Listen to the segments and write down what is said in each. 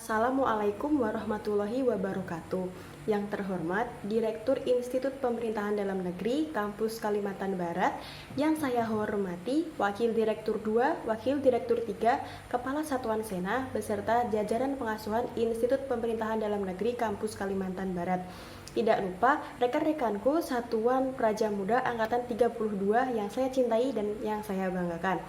Assalamualaikum warahmatullahi wabarakatuh. Yang terhormat Direktur Institut Pemerintahan Dalam Negeri Kampus Kalimantan Barat, yang saya hormati Wakil Direktur 2, Wakil Direktur 3, Kepala Satuan Sena beserta jajaran pengasuhan Institut Pemerintahan Dalam Negeri Kampus Kalimantan Barat. Tidak lupa rekan-rekanku Satuan Praja Muda Angkatan 32 yang saya cintai dan yang saya banggakan.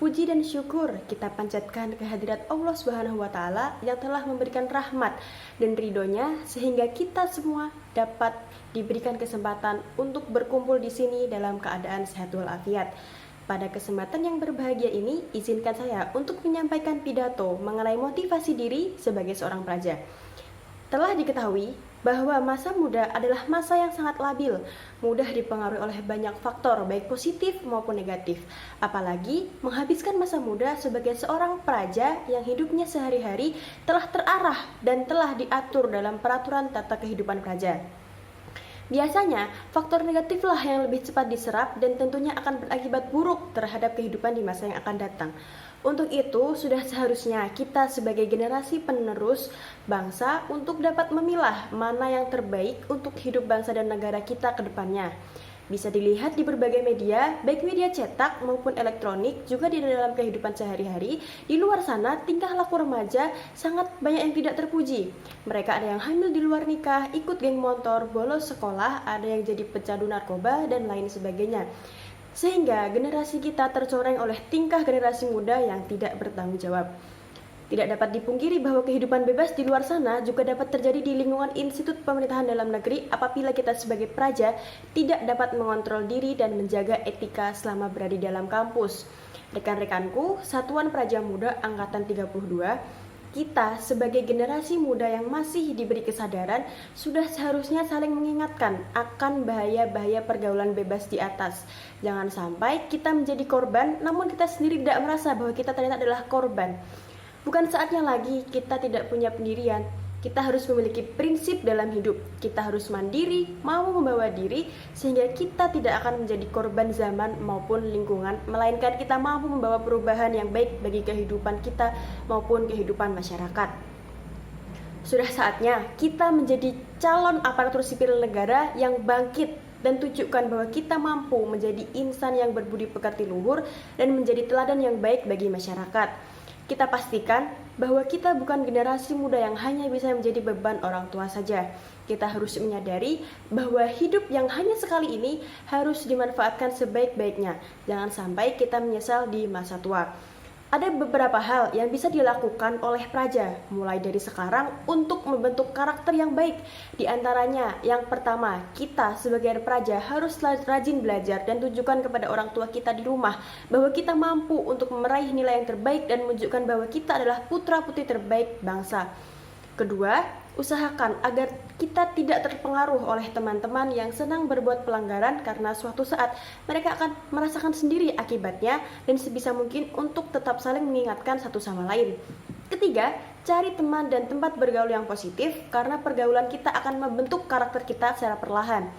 Puji dan syukur kita panjatkan kehadirat Allah Subhanahu wa Ta'ala yang telah memberikan rahmat dan ridhonya sehingga kita semua dapat diberikan kesempatan untuk berkumpul di sini dalam keadaan sehat walafiat. Pada kesempatan yang berbahagia ini, izinkan saya untuk menyampaikan pidato mengenai motivasi diri sebagai seorang praja. Telah diketahui bahwa masa muda adalah masa yang sangat labil, mudah dipengaruhi oleh banyak faktor baik positif maupun negatif. Apalagi menghabiskan masa muda sebagai seorang praja yang hidupnya sehari-hari telah terarah dan telah diatur dalam peraturan tata kehidupan praja. Biasanya, faktor negatiflah yang lebih cepat diserap dan tentunya akan berakibat buruk terhadap kehidupan di masa yang akan datang. Untuk itu, sudah seharusnya kita sebagai generasi penerus bangsa untuk dapat memilah mana yang terbaik untuk hidup bangsa dan negara kita ke depannya. Bisa dilihat di berbagai media, baik media cetak maupun elektronik, juga di dalam kehidupan sehari-hari. Di luar sana, tingkah laku remaja sangat banyak yang tidak terpuji. Mereka ada yang hamil di luar nikah, ikut geng motor, bolos sekolah, ada yang jadi pecandu narkoba, dan lain sebagainya. Sehingga generasi kita tercoreng oleh tingkah generasi muda yang tidak bertanggung jawab. Tidak dapat dipungkiri bahwa kehidupan bebas di luar sana juga dapat terjadi di lingkungan Institut Pemerintahan Dalam Negeri apabila kita sebagai praja tidak dapat mengontrol diri dan menjaga etika selama berada di dalam kampus. Rekan-rekanku, Satuan Praja Muda Angkatan 32, kita sebagai generasi muda yang masih diberi kesadaran sudah seharusnya saling mengingatkan akan bahaya-bahaya pergaulan bebas di atas. Jangan sampai kita menjadi korban namun kita sendiri tidak merasa bahwa kita ternyata adalah korban. Bukan saatnya lagi kita tidak punya pendirian. Kita harus memiliki prinsip dalam hidup. Kita harus mandiri, mau membawa diri, sehingga kita tidak akan menjadi korban zaman maupun lingkungan, melainkan kita mampu membawa perubahan yang baik bagi kehidupan kita maupun kehidupan masyarakat. Sudah saatnya kita menjadi calon aparatur sipil negara yang bangkit dan tunjukkan bahwa kita mampu menjadi insan yang berbudi pekerti luhur dan menjadi teladan yang baik bagi masyarakat. Kita pastikan bahwa kita bukan generasi muda yang hanya bisa menjadi beban orang tua saja. Kita harus menyadari bahwa hidup yang hanya sekali ini harus dimanfaatkan sebaik-baiknya. Jangan sampai kita menyesal di masa tua. Ada beberapa hal yang bisa dilakukan oleh praja mulai dari sekarang untuk membentuk karakter yang baik. Di antaranya, yang pertama, kita sebagai praja harus rajin belajar dan tunjukkan kepada orang tua kita di rumah bahwa kita mampu untuk meraih nilai yang terbaik dan menunjukkan bahwa kita adalah putra-putri terbaik bangsa. Kedua, usahakan agar kita tidak terpengaruh oleh teman-teman yang senang berbuat pelanggaran karena suatu saat mereka akan merasakan sendiri akibatnya dan sebisa mungkin untuk tetap saling mengingatkan satu sama lain. Ketiga, cari teman dan tempat bergaul yang positif karena pergaulan kita akan membentuk karakter kita secara perlahan.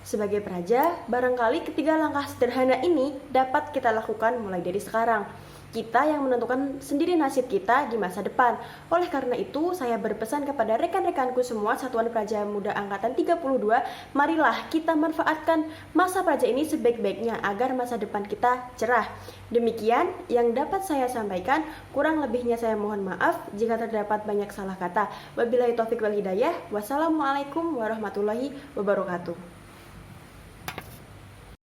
Sebagai praja, barangkali ketiga langkah sederhana ini dapat kita lakukan mulai dari sekarang. Kita yang menentukan sendiri nasib kita di masa depan. Oleh karena itu, saya berpesan kepada rekan-rekanku semua Satuan Praja Muda Angkatan 32, marilah kita manfaatkan masa praja ini sebaik-baiknya agar masa depan kita cerah. Demikian yang dapat saya sampaikan, kurang lebihnya saya mohon maaf jika terdapat banyak salah kata. Wabillahi taufiq wal hidayah. Wassalamualaikum warahmatullahi wabarakatuh.